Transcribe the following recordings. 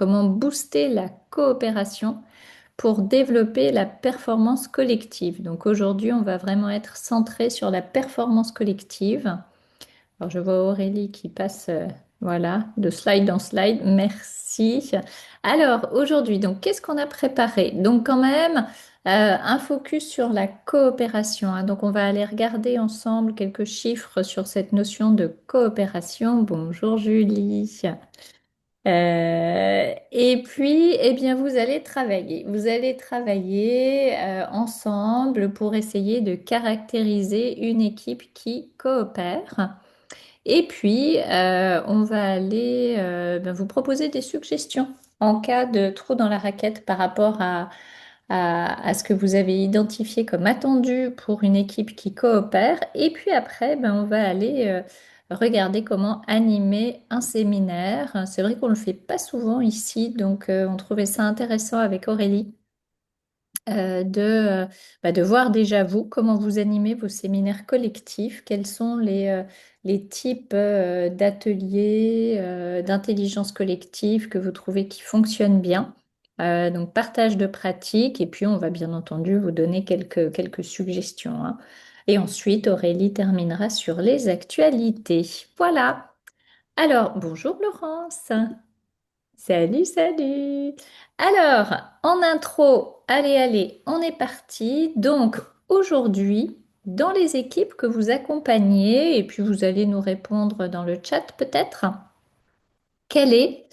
comment booster la coopération pour développer la performance collective. Donc aujourd'hui, on va vraiment être centré sur la performance collective. Alors je vois Aurélie qui passe, voilà, de slide en slide. Merci. Alors aujourd'hui, donc qu'est-ce qu'on a préparé? Donc quand même un focus sur la coopération, hein. Donc on va aller regarder ensemble quelques chiffres sur cette notion de coopération. Bonjour Julie. Et puis, eh bien, vous allez travailler. Vous allez travailler ensemble pour essayer de caractériser une équipe qui coopère. Et puis, on va aller ben, vous proposer des suggestions en cas de trou dans la raquette par rapport à ce que vous avez identifié comme attendu pour une équipe qui coopère. Et puis après, ben, on va aller regarder comment animer un séminaire. C'est vrai qu'on ne le fait pas souvent ici, donc on trouvait ça intéressant avec Aurélie de voir déjà vous, comment vous animez vos séminaires collectifs, quels sont les types d'ateliers, d'intelligence collective que vous trouvez qui fonctionnent bien. Donc partage de pratiques et puis on va bien entendu vous donner quelques suggestions, hein. Et ensuite, Aurélie terminera sur les actualités. Voilà. Alors, bonjour Laurence. Salut, salut. Alors, en intro, allez, on est parti. Donc, aujourd'hui, dans les équipes que vous accompagnez, et puis vous allez nous répondre dans le chat peut-être, quel est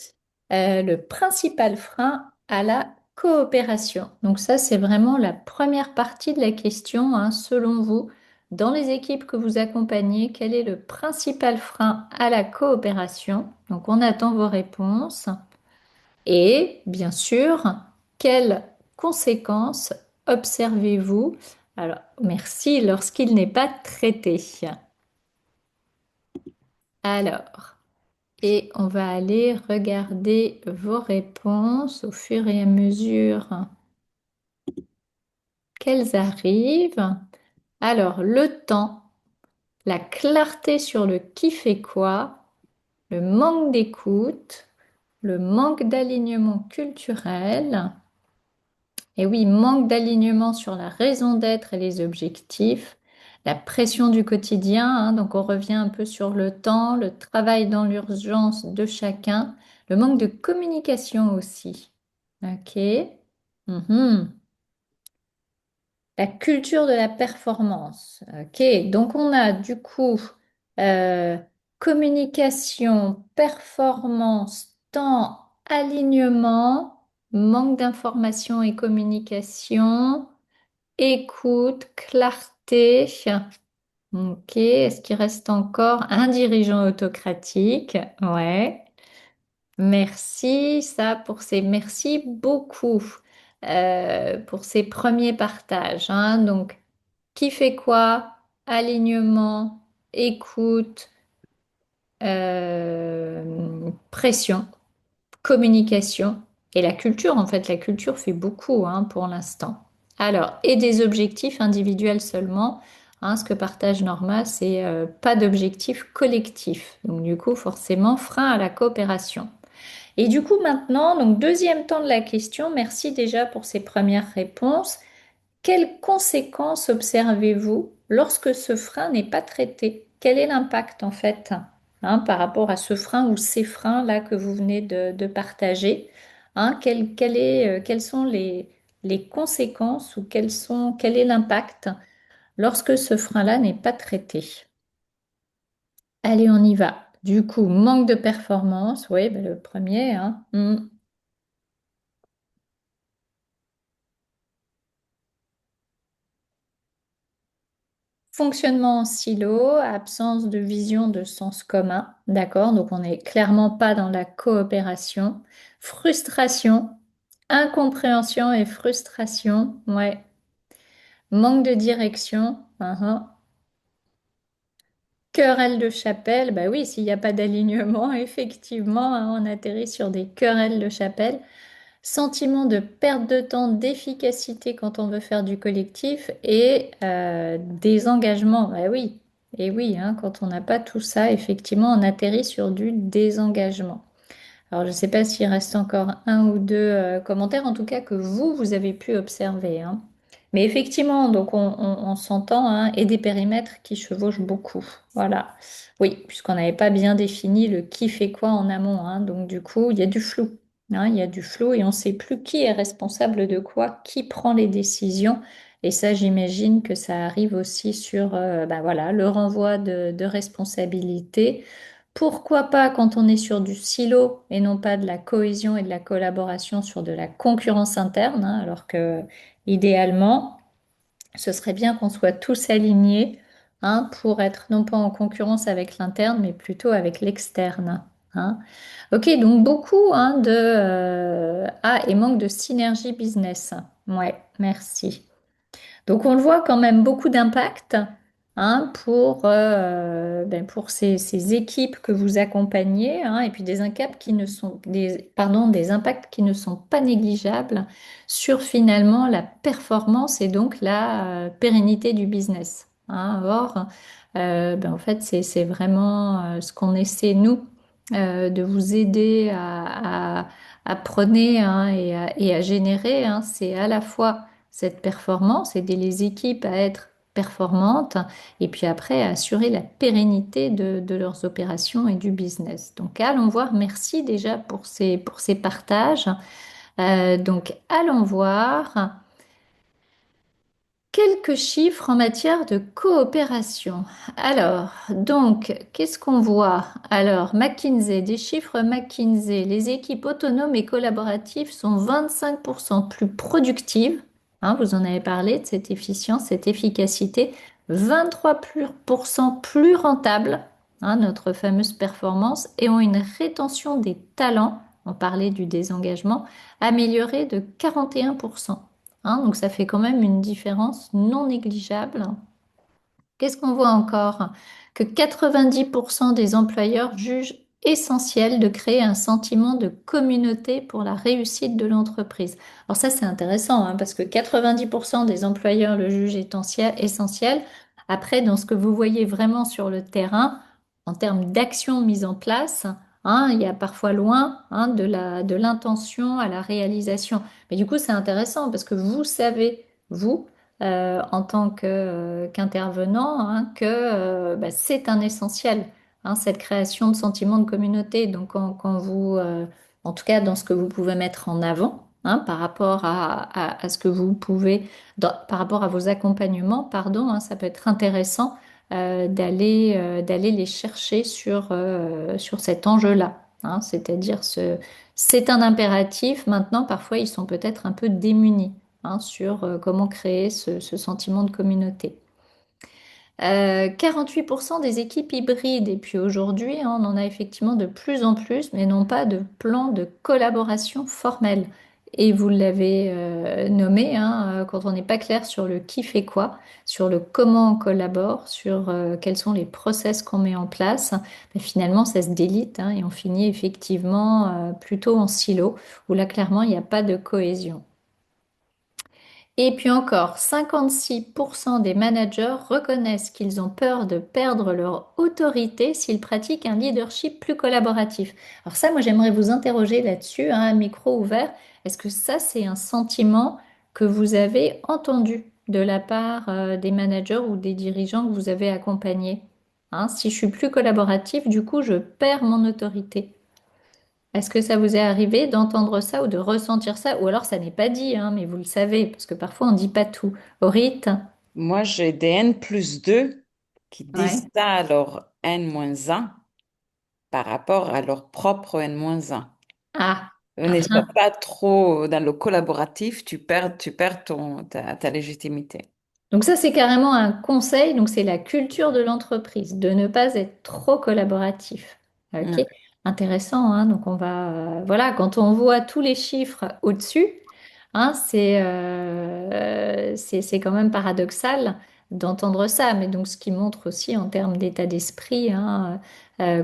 le principal frein à la coopération? Donc ça, c'est vraiment la première partie de la question, hein. Selon vous, dans les équipes que vous accompagnez, quel est le principal frein à la coopération? Donc, on attend vos réponses. Et bien sûr, quelles conséquences observez-vous? Alors, merci lorsqu'il n'est pas traité. Alors, et on va aller regarder vos réponses au fur et à mesure qu'elles arrivent. Alors, le temps, la clarté sur le qui fait quoi, le manque d'écoute, le manque d'alignement culturel. Et oui, manque d'alignement sur la raison d'être et les objectifs, la pression du quotidien, hein, donc on revient un peu sur le temps, le travail dans l'urgence de chacun, le manque de communication aussi. Ok. Mhm. La culture de la performance. Ok, donc on a du coup euh, communication, performance, temps, alignement, manque d'information et communication. Écoute, clarté. Ok, est-ce qu'il reste encore un dirigeant autocratique? Ouais. Merci, ça pour ces merci beaucoup pour ces premiers partages, hein. Donc, qui fait quoi? Alignement, écoute, pression, communication et la culture. En fait, la culture fait beaucoup, hein, pour l'instant. Alors, et des objectifs individuels seulement, hein, ce que partage Norma, c'est pas d'objectifs collectifs. Donc, du coup, forcément, frein à la coopération. Et du coup, maintenant, donc deuxième temps de la question, merci déjà pour ces premières réponses. Quelles conséquences observez-vous lorsque ce frein n'est pas traité? Quel est l'impact en fait, hein, par rapport à ce frein ou ces freins-là que vous venez de partager, hein, quelles sont les conséquences ou quel est l'impact lorsque ce frein-là n'est pas traité? Allez, on y va. Du coup, manque de performance, oui, ben, le premier, hein. Fonctionnement en silo, absence de vision de sens commun, d'accord? Donc on n'est clairement pas dans la coopération. Frustration, incompréhension et frustration, ouais. Manque de direction, querelle de chapelle, bah oui, s'il n'y a pas d'alignement, effectivement, hein, on atterrit sur des querelles de chapelle. Sentiment de perte de temps, d'efficacité quand on veut faire du collectif et désengagement. Bah oui, et oui, hein, quand on n'a pas tout ça, effectivement, on atterrit sur du désengagement. Alors, je ne sais pas s'il reste encore un ou deux commentaires, en tout cas que vous avez pu observer, hein. Mais effectivement, donc on s'entend, hein, et des périmètres qui chevauchent beaucoup. Voilà. Oui, puisqu'on n'avait pas bien défini le qui fait quoi en amont, hein. Donc du coup, il y a du flou, hein, il y a du flou et on ne sait plus qui est responsable de quoi, qui prend les décisions. Et ça, j'imagine que ça arrive aussi sur ben voilà, le renvoi de responsabilité. Pourquoi pas quand on est sur du silo et non pas de la cohésion et de la collaboration sur de la concurrence interne, hein, alors que idéalement, ce serait bien qu'on soit tous alignés, hein, pour être non pas en concurrence avec l'interne, mais plutôt avec l'externe, hein. Ok, donc beaucoup, hein, de et manque de synergie business. Ouais, merci. Donc on le voit quand même beaucoup d'impact, hein, pour ces équipes que vous accompagnez, hein, et puis des impacts qui ne sont pas négligeables sur finalement la performance et donc la pérennité du business, hein. Or, en fait, c'est vraiment ce qu'on essaie, nous, de vous aider à prôner, hein, et à générer, hein. C'est à la fois cette performance, aider les équipes à être performantes et puis après à assurer la pérennité de leurs opérations et du business. Donc allons voir, merci déjà pour ces partages. Donc allons voir. Quelques chiffres en matière de coopération. Alors, donc, qu'est-ce qu'on voit? Alors, McKinsey, des chiffres McKinsey, les équipes autonomes et collaboratives sont 25% plus productives. Hein, vous en avez parlé de cette efficience, cette efficacité. 23% plus rentables, hein, notre fameuse performance, et ont une rétention des talents, on parlait du désengagement, améliorée de 41%. Hein, donc ça fait quand même une différence non négligeable. Qu'est-ce qu'on voit encore? Que 90% des employeurs jugent essentiel de créer un sentiment de communauté pour la réussite de l'entreprise. Alors ça, c'est intéressant, hein, parce que 90% des employeurs le jugent essentiel. Après, dans ce que vous voyez vraiment sur le terrain, en termes d'actions mises en place, hein, il y a parfois loin, hein, de l'intention à la réalisation. Mais du coup, c'est intéressant parce que vous savez, vous, en tant qu'intervenant, hein, que c'est un essentiel, hein, cette création de sentiment de communauté. Donc, en tout cas, dans ce que vous pouvez mettre en avant, hein, par rapport à ce que vous pouvez, par rapport à vos accompagnements, pardon, hein, ça peut être intéressant d'aller les chercher sur cet enjeu-là, hein, c'est-à-dire c'est un impératif. Maintenant, parfois, ils sont peut-être un peu démunis, hein, sur comment créer ce sentiment de communauté. 48% des équipes hybrides, et puis aujourd'hui, hein, on en a effectivement de plus en plus, mais non pas de plan de collaboration formel. Et vous l'avez nommé, hein, quand on n'est pas clair sur le qui fait quoi, sur le comment on collabore, sur quels sont les process qu'on met en place, ben finalement ça se délite, hein, et on finit effectivement plutôt en silo, où là clairement il n'y a pas de cohésion. Et puis encore, 56% des managers reconnaissent qu'ils ont peur de perdre leur autorité s'ils pratiquent un leadership plus collaboratif. Alors ça, moi, j'aimerais vous interroger là-dessus, hein, à micro ouvert. Est-ce que ça, c'est un sentiment que vous avez entendu de la part, des managers ou des dirigeants que vous avez accompagnés? Hein, si je suis plus collaboratif, du coup, je perds mon autorité. Est-ce que ça vous est arrivé d'entendre ça ou de ressentir ça? Ou alors ça n'est pas dit, hein, mais vous le savez, parce que parfois on ne dit pas tout. Orit? Moi, j'ai des N+2 qui disent Ouais. ça à leur N-1 par rapport à leur propre N-1. Ah, Ne sois pas trop dans le collaboratif, tu perds ta légitimité. donc ça, c'est carrément un conseil, donc c'est la culture de l'entreprise, de ne pas être trop collaboratif. Ok, Mm. intéressant, hein. Donc on va, voilà, quand on voit tous les chiffres au-dessus, hein, c'est quand même paradoxal d'entendre ça, mais donc ce qui montre aussi en termes d'état d'esprit, hein,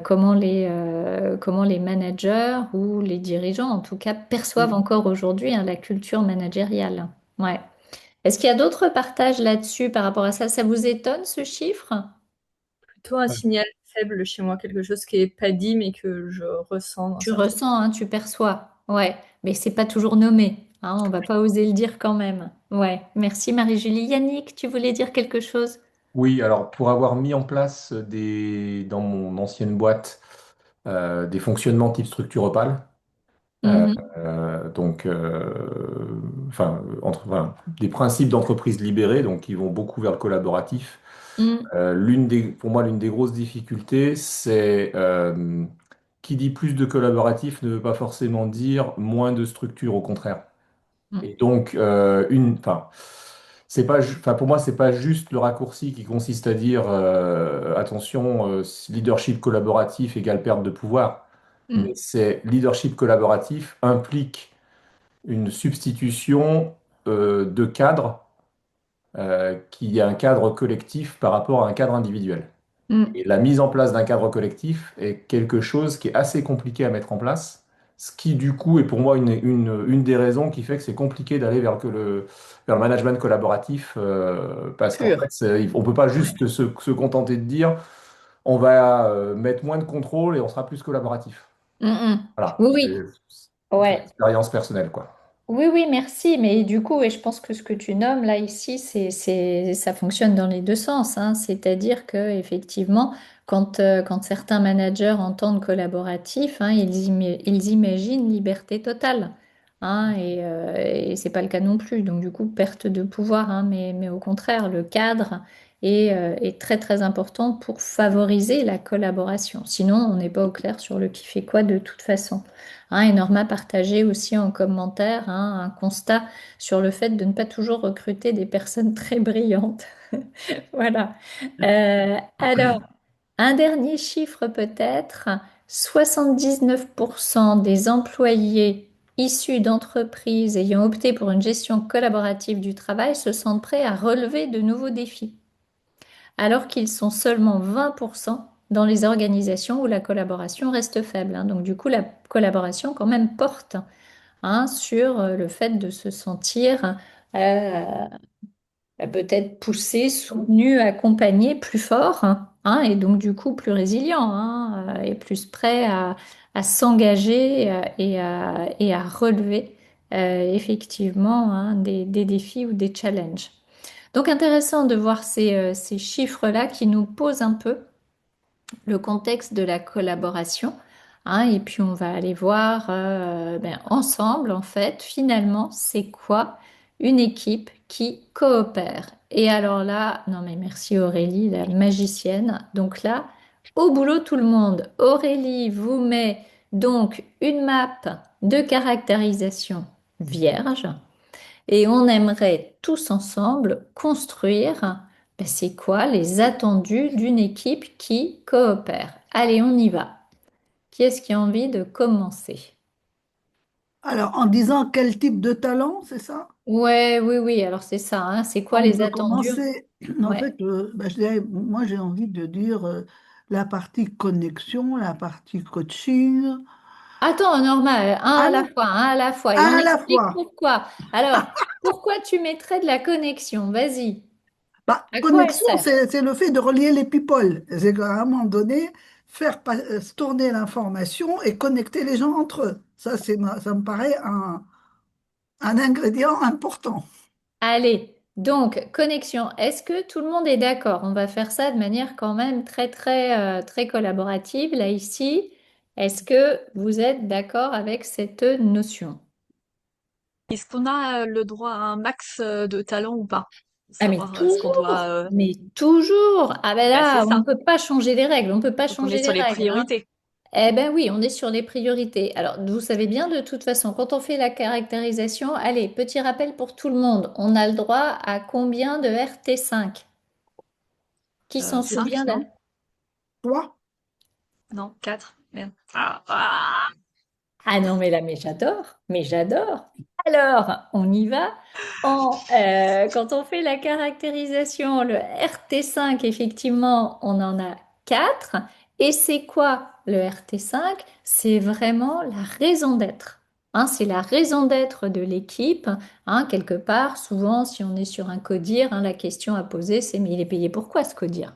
comment les managers ou les dirigeants, en tout cas, perçoivent Mm. encore aujourd'hui, hein, la culture managériale. Ouais. Est-ce qu'il y a d'autres partages là-dessus par rapport à ça? Ça vous étonne ce chiffre? Plutôt un signal faible chez moi, quelque chose qui est pas dit mais que je ressens dans Tu certains. ressens, hein, tu perçois. Ouais, mais c'est pas toujours nommé. Hein, on va pas oser le dire quand même. Ouais, merci Marie-Julie. Yannick, tu voulais dire quelque chose? Oui, alors pour avoir mis en place dans mon ancienne boîte des fonctionnements type structure Opal, euh, Mhm. enfin, des principes d'entreprise libérée, donc qui vont beaucoup vers le collaboratif. Mm, Pour moi, l'une des grosses difficultés, c'est qui dit plus de collaboratif ne veut pas forcément dire moins de structure, au contraire. Et mm, donc, pour moi, c'est pas juste le raccourci qui consiste à dire attention, leadership collaboratif égale perte de pouvoir, mais mm, c'est leadership collaboratif implique une substitution de cadre qui est un cadre collectif par rapport à un cadre individuel. Et mm, la mise en place d'un cadre collectif est quelque chose qui est assez compliqué à mettre en place, ce qui du coup est pour moi une des raisons qui fait que c'est compliqué d'aller vers le management collaboratif, parce qu'en Pur. fait, on ne peut pas Ouais. juste se contenter de dire on va mettre moins de contrôle et on sera plus collaboratif. Mm, mm. Voilà, Oui, c'est oui. c'est Ouais. l'expérience personnelle, quoi. Oui, oui, merci. Mais du coup, et je pense que ce que tu nommes là ici, ça fonctionne dans les deux sens. Hein. C'est-à-dire que effectivement, quand certains managers entendent collaboratif, hein, ils imaginent liberté totale. Hein, et c'est pas le cas non plus. Donc du coup, perte de pouvoir. Hein, mais au contraire, le cadre est très très important pour favoriser la collaboration. Sinon, on n'est pas au clair sur le qui fait quoi de toute façon. Hein, et Norma partageait aussi en commentaire hein, un constat sur le fait de ne pas toujours recruter des personnes très brillantes. Voilà. Alors, un dernier chiffre peut-être, 79% des employés issus d'entreprises ayant opté pour une gestion collaborative du travail se sentent prêts à relever de nouveaux défis, alors qu'ils sont seulement 20% dans les organisations où la collaboration reste faible. Hein. Donc du coup, la collaboration quand même porte hein, sur le fait de se sentir euh, peut-être poussé, soutenu, accompagné plus fort, hein, et donc du coup plus résilient, hein, et plus prêt à s'engager et à relever effectivement hein, des défis ou des challenges. Donc intéressant de voir ces chiffres-là qui nous posent un peu le contexte de la collaboration. Hein, et puis on va aller voir ensemble, en fait, finalement, c'est quoi une équipe qui coopère. Et alors là, non mais merci Aurélie, la magicienne. Donc là, au boulot tout le monde. Aurélie vous met donc une map de caractérisation vierge. Et on aimerait tous ensemble construire, c'est quoi les attendus d'une équipe qui coopère. Allez, on y va. Qui est-ce qui a envie de commencer? Alors, en disant quel type de talent, c'est ça? Ouais, oui, oui, alors c'est ça, hein. C'est quoi On les peut attendus? commencer. En Ouais. fait, je dirais, moi j'ai envie de dire la partie connexion, la partie coaching, Attends, normal, un à la un, fois, un à la fois. Et un on à la explique fois. pourquoi. Alors, pourquoi tu mettrais de la connexion? Vas-y. Bah, À quoi elle connexion, sert? c'est le fait de relier les people. C'est qu'à un moment donné, tourner l'information et connecter les gens entre eux. Ça me paraît un ingrédient important. Allez, donc connexion. Est-ce que tout le monde est d'accord? On va faire ça de manière quand même très très très collaborative là ici. Est-ce que vous êtes d'accord avec cette notion? Est-ce qu'on a le droit à un max de talent ou pas? Ah mais Savoir ce qu'on doit. toujours, mais toujours. Ah ben Bah, c'est là, on ne ça. peut pas changer les règles. On ne peut pas Donc on est changer sur les les règles, hein. priorités. Eh ben oui, on est sur les priorités. Alors, vous savez bien de toute façon, quand on fait la caractérisation, allez, petit rappel pour tout le monde. On a le droit à combien de RT5? Qui s'en 5, souvient là? non? Toi? Non, 4. Merde. Ah. Ah non, mais là, mais j'adore, mais j'adore. Alors, on y va. Quand on fait la caractérisation, le RT5, effectivement, on en a 4. Et c'est quoi le RT5? C'est vraiment la raison d'être. Hein, c'est la raison d'être de l'équipe. Hein, quelque part, souvent, si on est sur un codir, hein, la question à poser, c'est mais il est payé pourquoi ce codir?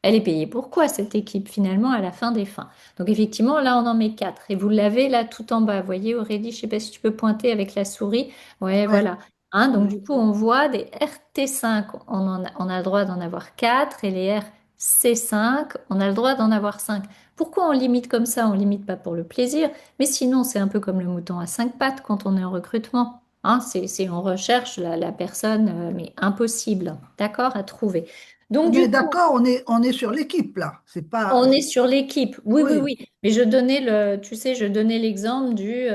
elle est payée pour quoi cette équipe finalement à la fin des fins? Donc effectivement, là, on en met 4. Et vous l'avez là tout en bas. Vous voyez, Aurélie, je ne sais pas si tu peux pointer avec la souris. Ouais, Ouais. voilà. Hein, donc Ouais. du coup, on voit des RT5, on a le droit d'en avoir 4 et les RC5, on a le droit d'en avoir 5. Pourquoi on limite comme ça? On limite pas pour le plaisir, mais sinon c'est un peu comme le mouton à 5 pattes quand on est en recrutement. Hein, on recherche la personne, mais impossible, d'accord, à trouver. Donc Mais du coup, d'accord, on est sur l'équipe là. C'est pas. on est sur l'équipe. Oui, oui, Oui. oui. Mais je donnais tu sais, je donnais l'exemple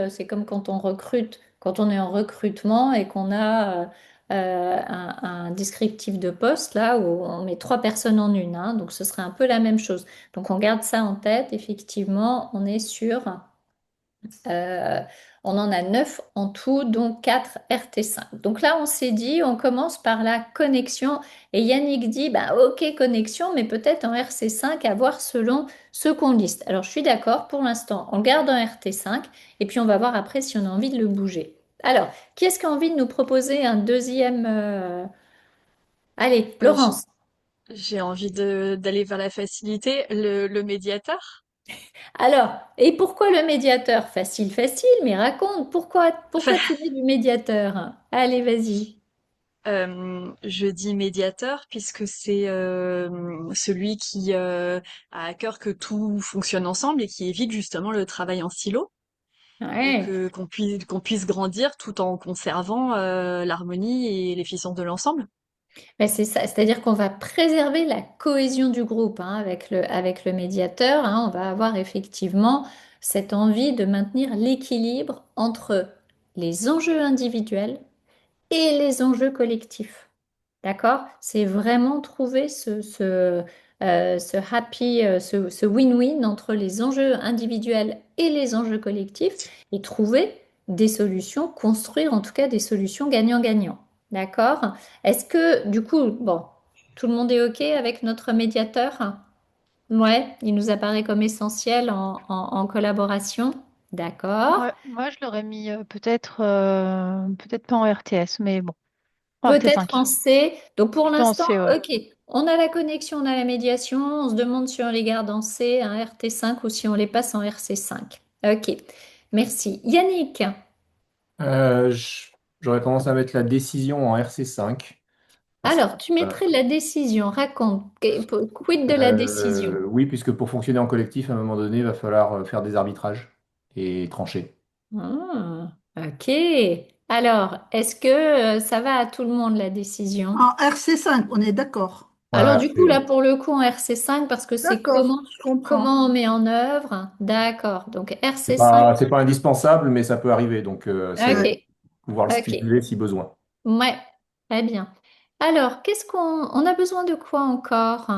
c'est comme quand on recrute, quand on est en recrutement et qu'on a un descriptif de poste là où on met 3 personnes en une. Hein. Donc ce serait un peu la même chose. Donc on garde ça en tête. Effectivement, on est sur euh, on en a 9 en tout, donc 4 RT5. Donc là, on s'est dit, on commence par la connexion. Et Yannick dit, bah, ok, connexion, mais peut-être en RC5 à voir selon ce qu'on liste. Alors, je suis d'accord, pour l'instant, on garde en RT5 et puis on va voir après si on a envie de le bouger. Alors, qui est-ce qui a envie de nous proposer un deuxième Allez, Euh, j- Laurence. j'ai envie d'aller vers la facilité, le médiateur. Alors, et pourquoi le médiateur? Facile, facile, mais raconte, pourquoi tu dis du médiateur? Allez, vas-y. Je dis médiateur puisque c'est celui qui a à cœur que tout fonctionne ensemble et qui évite justement le travail en silo et Ouais. que qu'on puisse grandir tout en conservant l'harmonie et l'efficience de l'ensemble. Ben, c'est ça, c'est-à-dire qu'on va préserver la cohésion du groupe hein, avec le médiateur. Hein. On va avoir effectivement cette envie de maintenir l'équilibre entre les enjeux individuels et les enjeux collectifs. D'accord? C'est vraiment trouver ce happy, ce win-win entre les enjeux individuels et les enjeux collectifs et trouver des solutions, construire en tout cas des solutions gagnant-gagnant. D'accord? Est-ce que du coup, bon, tout le monde est OK avec notre médiateur? Ouais, il nous apparaît comme essentiel en collaboration. D'accord. Ouais, moi, je l'aurais mis peut-être pas en RTS, mais bon, en Peut-être en RT5. C. Donc pour Plutôt en l'instant, C, ouais. ok. On a la connexion, on a la médiation. On se demande si on les garde en C, un RT5 ou si on les passe en RC5. Ok. Merci. Yannick. Euh, j- J'aurais tendance à mettre la décision en RC5 parce que Alors, tu mettrais la décision. Raconte. Quid de la décision? oui, puisque pour fonctionner en collectif, à un moment donné, il va falloir faire des arbitrages et trancher. Ah, ok. Alors, est-ce que ça va à tout le monde la décision? En RC5, on est d'accord. Alors Voilà, du coup, là, pour le coup, en RC5, parce que c'est D'accord, je comprends. comment on met en œuvre. D'accord. Donc RC5. c'est pas indispensable, mais ça peut arriver, donc c'est Ouais. Ok. pouvoir le Ok. stipuler si besoin. Ouais, très bien. Alors, on a besoin de quoi encore?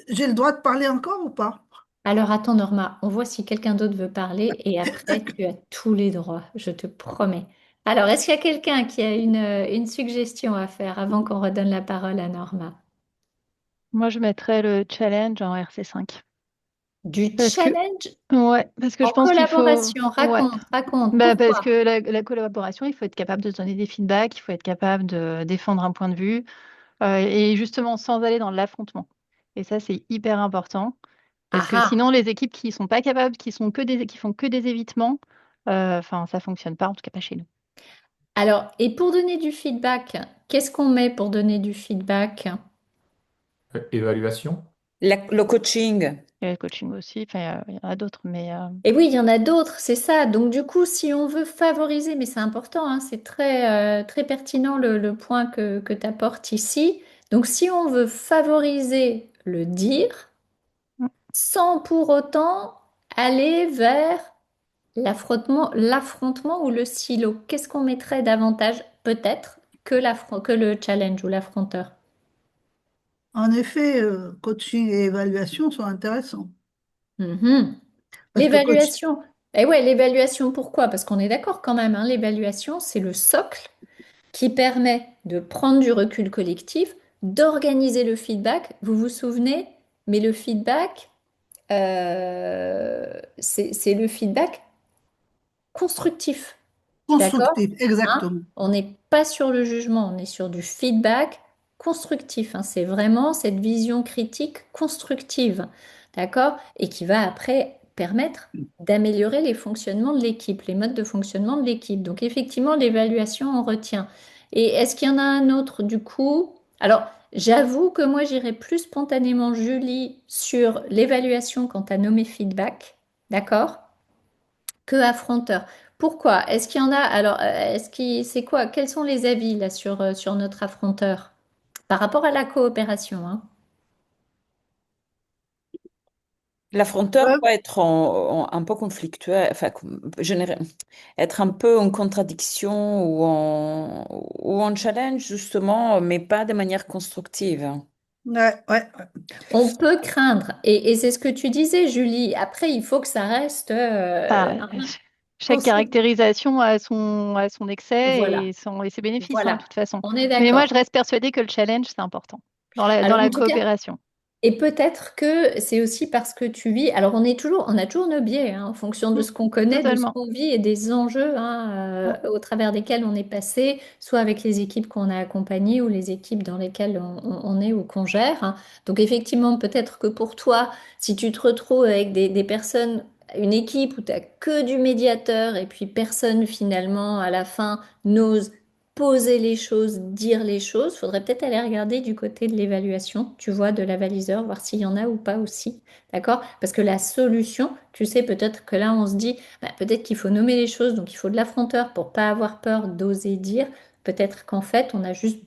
J'ai le droit de parler encore ou pas? Alors, attends, Norma, on voit si quelqu'un d'autre veut parler et après, tu as tous les droits, je te promets. Alors, est-ce qu'il y a quelqu'un qui a une suggestion à faire avant qu'on redonne la parole à Norma? Moi, je mettrais le challenge en RC5. Du Parce que, challenge ouais, parce que je en pense qu'il faut, collaboration. ouais. Raconte. Bah, parce Pourquoi? que la collaboration, il faut être capable de se donner des feedbacks, il faut être capable de défendre un point de vue, et justement sans aller dans l'affrontement. Et ça, c'est hyper important. Parce Ah que ah. sinon, les équipes qui sont pas capables, qui font que des évitements, enfin, ça fonctionne pas, en tout cas pas chez nous. Alors, et pour donner du feedback, qu'est-ce qu'on met pour donner du feedback? Évaluation? Le coaching. Et le coaching aussi, enfin, il y en a d'autres, mais Et oui, il y en a d'autres, c'est ça. Donc du coup, si on veut favoriser, mais c'est important, hein, c'est très pertinent le point que tu apportes ici. Donc si on veut favoriser le dire, sans pour autant aller vers l'affrontement ou le silo, qu'est-ce qu'on mettrait davantage peut-être que le challenge ou l'affronteur? En effet, coaching et évaluation sont intéressants. Mhm. Parce que coach, L'évaluation. Et ouais, l'évaluation, pourquoi? Parce qu'on est d'accord quand même, hein, l'évaluation, c'est le socle qui permet de prendre du recul collectif, d'organiser le feedback. Vous vous souvenez? Mais le feedback, c'est le feedback constructif. D'accord? constructif, Hein? exactement. On n'est pas sur le jugement, on est sur du feedback constructif, hein. C'est vraiment cette vision critique constructive, d'accord? Et qui va après permettre d'améliorer les fonctionnements de l'équipe, les modes de fonctionnement de l'équipe. Donc effectivement, l'évaluation, on retient. Et est-ce qu'il y en a un autre du coup? Alors, j'avoue que moi, j'irais plus spontanément, Julie, sur l'évaluation quant à nommer feedback, d'accord? Que affronteur. Pourquoi? Est-ce qu'il y en a? Alors, c'est quoi? Quels sont les avis là sur notre affronteur? Par rapport à la coopération, hein. L'affronteur Ouais, peut être un peu conflictuel, enfin, être un peu en contradiction ou en challenge, justement, mais pas de manière constructive. ouais, ouais. On peut craindre, et c'est ce que tu disais, Julie. Après, il faut que ça reste Enfin, chaque constructif. caractérisation a son excès Voilà, et ses bénéfices, hein, de voilà. toute façon. On est Mais moi, je d'accord. reste persuadée que le challenge, c'est important dans Alors, la en tout cas, coopération. et peut-être que c'est aussi parce que tu vis. Alors, on a toujours nos biais, hein, en fonction de Mm, ce qu'on connaît, de ce totalement. qu'on vit et des enjeux, hein, Mm. au travers desquels on est passé, soit avec les équipes qu'on a accompagnées ou les équipes dans lesquelles on est ou qu'on gère, hein. Donc, effectivement, peut-être que pour toi, si tu te retrouves avec des personnes, une équipe où tu n'as que du médiateur et puis personne finalement à la fin n'ose poser les choses, dire les choses. Faudrait peut-être aller regarder du côté de l'évaluation, tu vois, de l'avaliseur, voir s'il y en a ou pas aussi. D'accord? Parce que la solution, tu sais, peut-être que là, on se dit, bah, peut-être qu'il faut nommer les choses, donc il faut de l'affronteur pour pas avoir peur d'oser dire. Peut-être qu'en fait, on a juste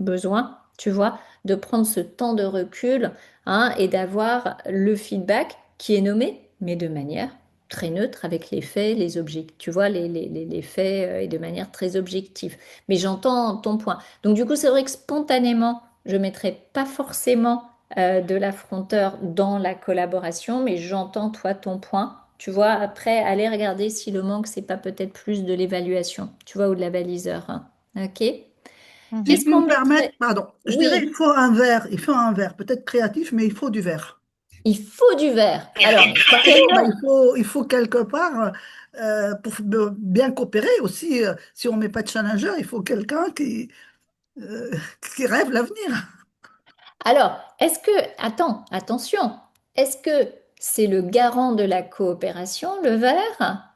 besoin, tu vois, de prendre ce temps de recul, hein, et d'avoir le feedback qui est nommé, mais de manière très neutre avec les faits, les objectifs, tu vois, les faits et de manière très objective. Mais j'entends ton point. Donc du coup, c'est vrai que spontanément, je ne mettrais pas forcément de l'affronteur dans la collaboration, mais j'entends toi ton point. Tu vois, après, aller regarder si le manque, c'est pas peut-être plus de l'évaluation, tu vois, ou de la baliseur, hein. Ok? Si Mhm. Qu'est-ce tu qu'on me permets, mettrait? pardon, je dirais Oui, il faut un verre, peut-être créatif, mais il faut du verre. il faut du verre. Alors, mais Bah, quel il faut quelque part, pour bien coopérer aussi, si on met pas de challenger, il faut quelqu'un euh, qui rêve l'avenir. Alors, attention, est-ce que c'est le garant de la coopération, le verre,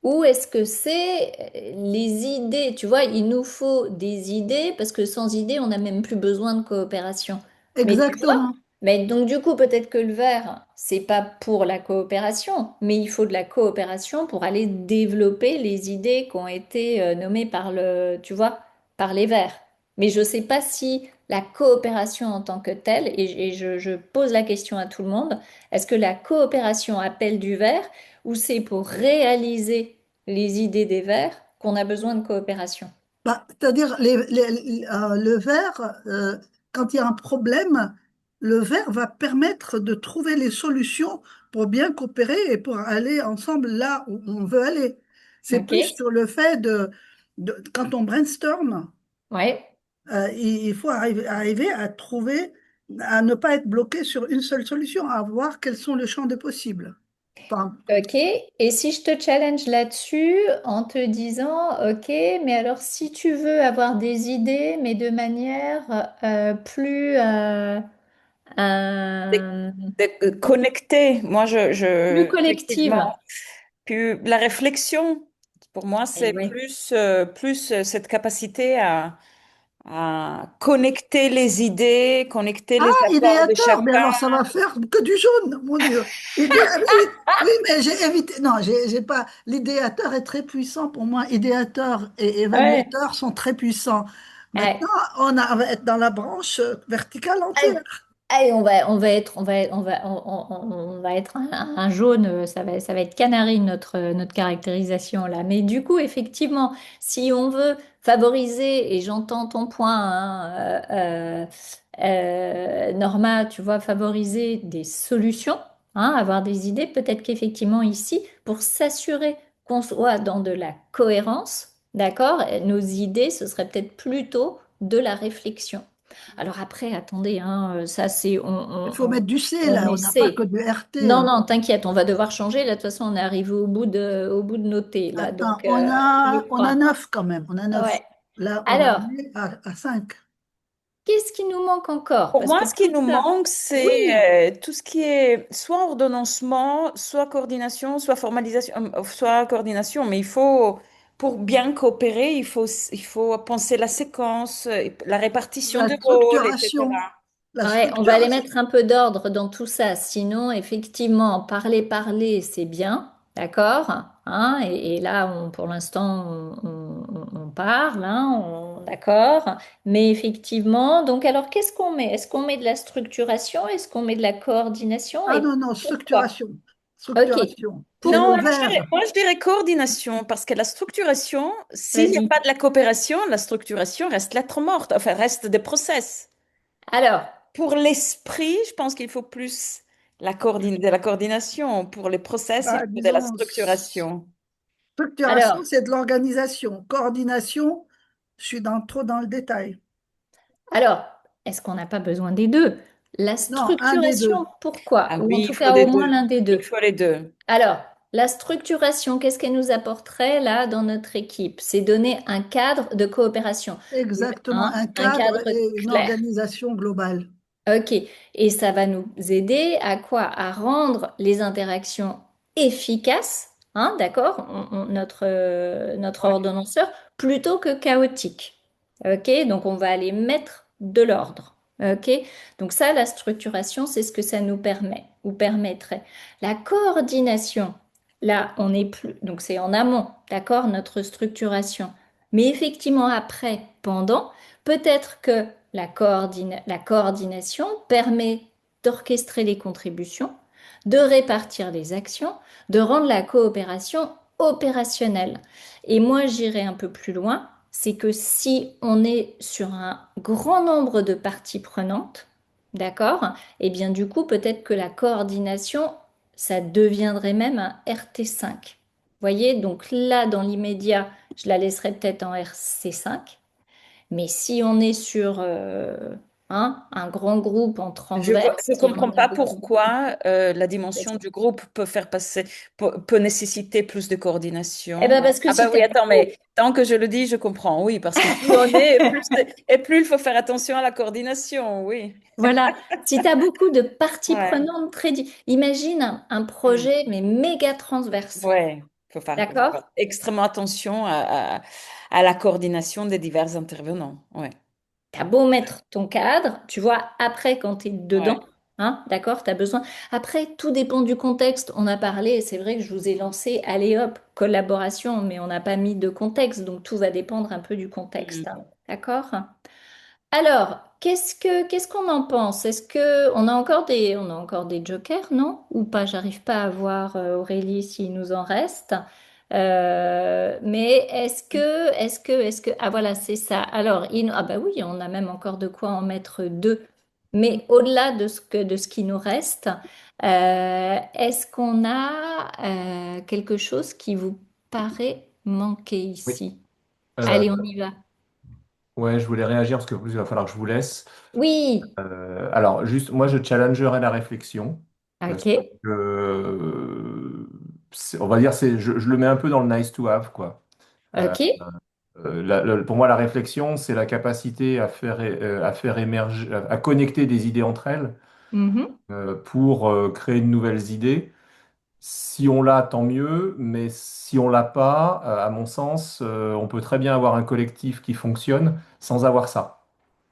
ou est-ce que c'est les idées? Tu vois, il nous faut des idées parce que sans idées, on n'a même plus besoin de coopération. Mais tu vois, Exactement. mais donc du coup, peut-être que le verre, c'est pas pour la coopération, mais il faut de la coopération pour aller développer les idées qui ont été nommées par tu vois, par les verts. Mais je sais pas si la coopération en tant que telle, et je pose la question à tout le monde, est-ce que la coopération appelle du verre ou c'est pour réaliser les idées des Verts qu'on a besoin de coopération? Bah, c'est-à-dire, le verre, quand il y a un problème, le verre va permettre de trouver les solutions pour bien coopérer et pour aller ensemble là où on veut aller. C'est Ok? plus sur le fait quand on brainstorm, Ouais. il faut arriver à trouver, à ne pas être bloqué sur une seule solution, à voir quels sont les champs des possibles. Enfin, Ok. Et si je te challenge là-dessus en te disant, ok, mais alors si tu veux avoir des idées, mais de manière plus, euh, Connecter, moi, plus collective. effectivement, puis la réflexion, pour moi, Eh c'est oui. plus cette capacité à connecter les idées, connecter les apports de idéateur, mais chacun. alors ça va faire que du jaune, mon Dieu. Oui, oui, mais j'ai évité. Non, j'ai pas. L'idéateur est très puissant pour moi. Idéateur et Ouais. évaluateur sont très puissants. Maintenant, Ouais. on va être dans la branche verticale Allez, entière. allez, on va être un jaune, ça va être canari notre caractérisation là. Mais du coup, effectivement, si on veut favoriser, et j'entends ton point, hein, Norma, tu vois, favoriser des solutions, hein, avoir des idées, peut-être qu'effectivement ici, pour s'assurer qu'on soit dans de la cohérence, d'accord, nos idées, ce serait peut-être plutôt de la réflexion. Alors après, attendez, hein, ça c'est Il faut mettre du C on là. On n'a pas que essaie. du RT Non, là. non, t'inquiète, on va devoir changer. Là, de toute façon, on est arrivé au bout de nos thés, là. Attends, Donc, je on a crois. 9 quand même. On a 9. Ouais. Là, on va Alors, aller à 5. qu'est-ce qui nous manque encore? Pour Parce que moi, ce qui tout nous ça, manque, oui. c'est tout ce qui est soit ordonnancement, soit coordination, soit formalisation, soit coordination. Mais il faut, pour bien coopérer, il faut penser la séquence, la répartition La des rôles, structuration, etc. la Ouais, on va aller structuration. mettre un peu d'ordre dans tout ça. Sinon, effectivement, parler, c'est bien, d'accord? Hein, et là, pour l'instant, on parle, hein, d'accord? Mais effectivement, donc alors, qu'est-ce qu'on met? Est-ce qu'on met de la structuration? Est-ce qu'on met de la coordination? Ah Et non, non, pourquoi? structuration. Ok, Structuration. C'est Non, le pourquoi? verbe. moi, je dirais coordination, parce que la structuration, s'il n'y a Vas-y. pas de la coopération, la structuration reste lettre morte, enfin, reste des process. Alors, Pour l'esprit, je pense qu'il faut plus de la coordination. Pour les process, il Bah, faut de la disons, structuration. structuration, alors, c'est de l'organisation. Coordination, je suis trop dans le détail. alors, est-ce qu'on n'a pas besoin des deux? La Non, un des structuration, deux. pourquoi? Ah Ou en oui, il tout faut cas, des au moins deux. l'un des Il deux. faut les deux. Alors, la structuration, qu'est-ce qu'elle nous apporterait là dans notre équipe? C'est donner un cadre de coopération, Exactement, un un cadre cadre et une clair. organisation globale. Ok, et ça va nous aider à quoi? À rendre les interactions efficaces, hein, d'accord? Notre Ouais. ordonnanceur, plutôt que chaotiques. Ok, donc on va aller mettre de l'ordre. Ok, donc ça, la structuration, c'est ce que ça nous permet ou permettrait. La coordination, là, on n'est plus, donc c'est en amont, d'accord, notre structuration. Mais effectivement, après, pendant, peut-être que la coordination permet d'orchestrer les contributions, de répartir les actions, de rendre la coopération opérationnelle. Et moi, j'irai un peu plus loin, c'est que si on est sur un grand nombre de parties prenantes, d'accord, et bien du coup, peut-être que la coordination, ça deviendrait même un RT5. Vous voyez, donc là, dans l'immédiat, je la laisserai peut-être en RC5. Mais si on est sur un grand groupe en Je transverse, si comprends on a pas beaucoup... pourquoi la dimension du groupe peut faire passer, peut nécessiter plus de Eh coordination. bien, parce que Ah bah si tu oui, as attends, mais tant que je le dis, je comprends. Oui, parce que plus on est, et plus il faut faire attention à la coordination. Oui. voilà, si tu as beaucoup de parties Ouais. prenantes imagine un Mm. projet mais méga transverse, Ouais. Faut faire d'accord? extrêmement attention à la coordination des divers intervenants. Ouais. T'as beau mettre ton cadre, tu vois, après quand tu es dedans, Ouais. hein, d'accord, tu as besoin. Après, tout dépend du contexte. On a parlé, et c'est vrai que je vous ai lancé, allez hop, collaboration, mais on n'a pas mis de contexte, donc tout va dépendre un peu du contexte, Mm. hein, d'accord? Alors, qu'est-ce qu'on en pense? Est-ce que on a encore des jokers, non? Ou pas? J'arrive pas à voir Aurélie s'il nous en reste. Mais ah voilà, c'est ça. Alors, ah bah oui, on a même encore de quoi en mettre deux. Mais au-delà de ce qui nous reste, est-ce qu'on a quelque chose qui vous paraît manquer Oui. ici? Euh, Allez, on y va. ouais, je voulais réagir parce que en plus, il va falloir que je vous laisse. Oui, Alors, juste, moi, je challengerai la réflexion parce ok. que, on va dire, je le mets un peu dans le nice to have, quoi. Euh, Ok. pour moi, la réflexion, c'est la capacité à faire émerger, à connecter des idées entre elles Mhm. pour créer de nouvelles idées. Si on l'a, tant mieux, mais si on l'a pas, à mon sens, on peut très bien avoir un collectif qui fonctionne sans avoir ça.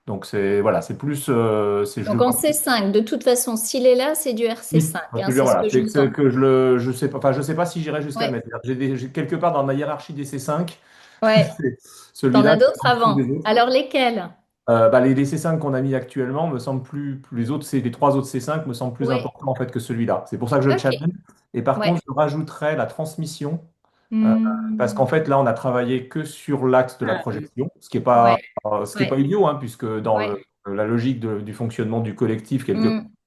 Donc c'est voilà, c'est plus, je le Donc en vois. C5, de toute façon, s'il est là, c'est du Oui, RC5, parce hein, que c'est ce voilà, que c'est j'entends. que je sais pas, enfin je sais pas si j'irai jusqu'à le Ouais, mettre. C'est-à-dire que j'ai quelque part dans ma hiérarchie des C5, ouais. c'est T'en celui-là as qui est d'autres en dessous avant. des autres. Alors lesquels? Bah, les C5 qu'on a mis actuellement me semblent plus les autres, c'est les trois autres C5 me semblent plus Ouais, importants en fait que celui-là. C'est pour ça que je le ok. challenge. Et par Ouais. contre, je rajouterai la transmission. Euh, Parce qu'en Hmm. fait, là, on a travaillé que sur l'axe de la Ah, projection, Ouais, ce qui est pas ouais, idiot, hein, puisque dans ouais. la logique du fonctionnement du collectif, quelque part, Hmm.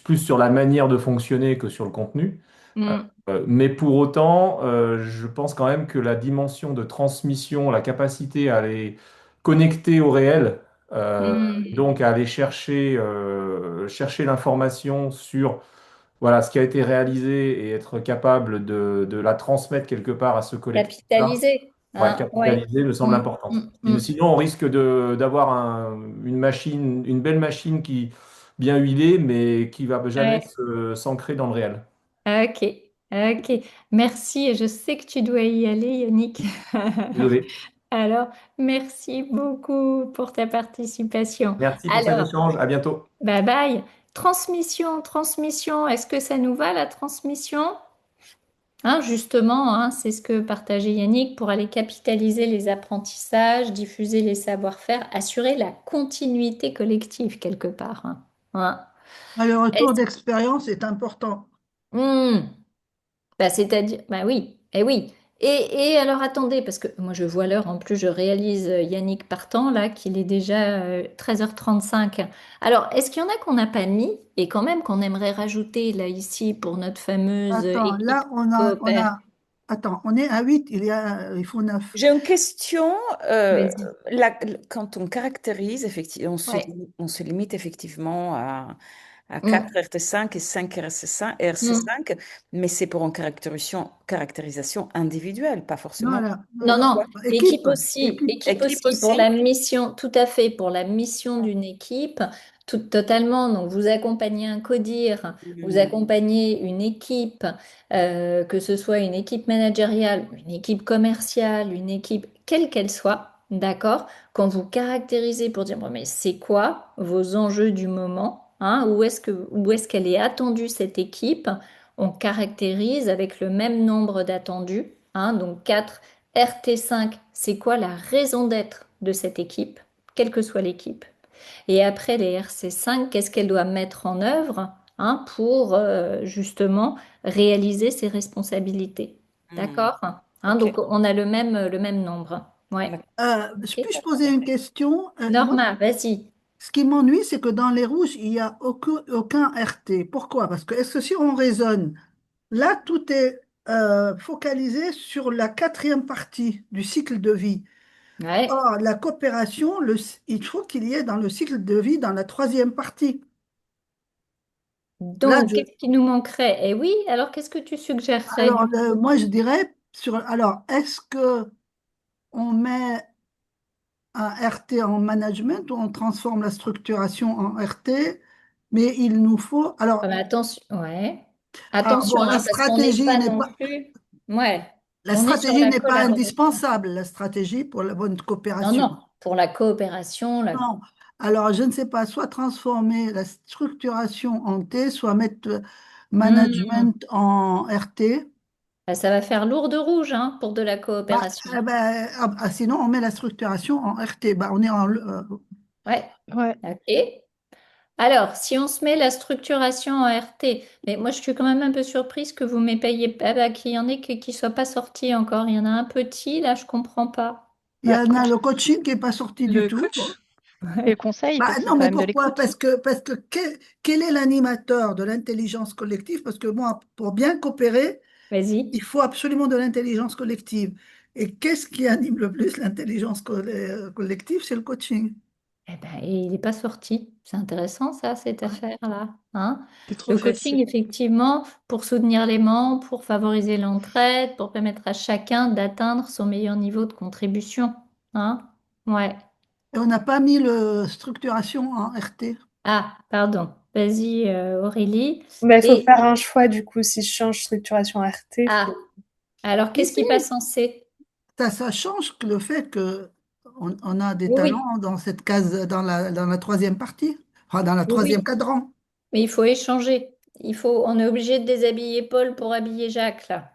plus sur la manière de fonctionner que sur le contenu. Hmm. Mais pour autant, je pense quand même que la dimension de transmission, la capacité à les connecter au réel, Hmm. donc à aller chercher l'information sur voilà, ce qui a été réalisé et être capable de la transmettre quelque part à ce collectif-là, Capitaliser. Ouais, Hein, ouais. capitaliser me semble Mm, importante. mm, mm. Sinon, on risque d'avoir une machine, une belle machine qui bien huilée, mais qui va jamais Ouais. s'ancrer dans le réel. Ok, ok. Merci. Je sais que tu dois y aller, Yannick. Désolé. Alors, merci beaucoup pour ta participation. Merci pour cet Alors, échange. À bientôt. bye bye. Transmission, transmission. Est-ce que ça nous va la transmission? Hein, justement, hein, c'est ce que partageait Yannick pour aller capitaliser les apprentissages, diffuser les savoir-faire, assurer la continuité collective quelque part. Hein. Hein. Le retour Est-ce- d'expérience est important. Hmm. Bah, c'est-à-dire, bah oui, et oui. Et alors attendez, parce que moi je vois l'heure, en plus je réalise Yannick partant là, qu'il est déjà 13h35. Alors, est-ce qu'il y en a qu'on n'a pas mis et quand même qu'on aimerait rajouter là ici pour notre fameuse Attends, équipe là, coopère? attends, on est à 8, il faut 9. J'ai une question. Vas-y. Quand on caractérise, effectivement, Ouais. on se limite effectivement à 4 Hmm. RT5 et 5 RC5, Hmm. RC5, mais c'est pour une caractérisation individuelle, pas Non, forcément. là, Non, non, Pourquoi? équipe, équipe. équipe Équipe aussi, pour aussi? la mission, tout à fait, pour la mission d'une équipe, tout totalement. Donc, vous accompagnez un codir, vous Hmm. accompagnez une équipe, que ce soit une équipe managériale, une équipe commerciale, une équipe, quelle qu'elle soit, d'accord? Quand vous caractérisez pour dire, bon, mais c'est quoi vos enjeux du moment, hein? Où est-ce qu'elle est attendue, cette équipe? On caractérise avec le même nombre d'attendus, hein, donc 4 RT5, c'est quoi la raison d'être de cette équipe, quelle que soit l'équipe. Et après les RC5, qu'est-ce qu'elle doit mettre en œuvre hein, pour justement réaliser ses responsabilités. Hmm. D'accord? Hein, Ok. donc on a le même nombre. Ouais. D'accord. Ok. Puis-je poser une question? Moi, Norma, vas-y. ce qui m'ennuie, c'est que dans les rouges, il n'y a aucun RT. Pourquoi? Parce que est-ce que si on raisonne, là, tout est focalisé sur la quatrième partie du cycle de vie. Ouais. Or, la coopération, il faut qu'il y ait dans le cycle de vie, dans la troisième partie. Là, Donc, qu'est-ce qui nous manquerait? Eh oui, alors qu'est-ce que tu suggérerais alors, du coup? moi, je dirais, alors, est-ce que on met un RT en management ou on transforme la structuration en RT? Mais il nous faut, Ah, mais attention, ouais. Attention, bon, hein, parce qu'on n'est pas non plus. Ouais, la on est sur stratégie la n'est pas collaboration. indispensable, la stratégie pour la bonne Non, coopération. non, pour la coopération, Non. Alors, je ne sais pas, soit transformer la structuration en T, soit mettre Hmm. management en RT. Ah, ça va faire lourd de rouge hein, pour de la Bah, coopération. sinon, on met la structuration en RT. Bah, on est Ouais, Ouais. ok. Alors, si on se met la structuration en RT, mais moi je suis quand même un peu surprise que vous ne m'ayez pas, bah, qu'il y en ait qui ne soient pas sortis encore. Il y en a un petit, là, je comprends pas. il y Bah, en a le coaching qui n'est pas sorti du Le tout. Bon. coach? et le conseil, il Bah, faut qu'il y ait non, quand mais même de pourquoi? l'écoute. Parce que quel est l'animateur de l'intelligence collective? Parce que moi, pour bien coopérer, Vas-y. il faut absolument de l'intelligence collective. Et qu'est-ce qui anime le plus l'intelligence collective? C'est le coaching. Eh ben, et il n'est pas sorti. C'est intéressant ça, cette affaire-là. Hein. C'est trop Le coaching, facile. effectivement, pour soutenir les membres, pour favoriser l'entraide, pour permettre à chacun d'atteindre son meilleur niveau de contribution. Hein. Ouais. Et on n'a pas mis le structuration en RT. Ah, pardon. Vas-y, Aurélie. Bah, il faut Et faire un choix, du coup, si je change structuration RT, ah, alors qu'est-ce qui passe en C? Ça change que le fait que on a des Oui, talents dans cette case, dans la troisième partie, enfin, dans la oui, troisième oui. cadran. Mais il faut échanger. On est obligé de déshabiller Paul pour habiller Jacques, là.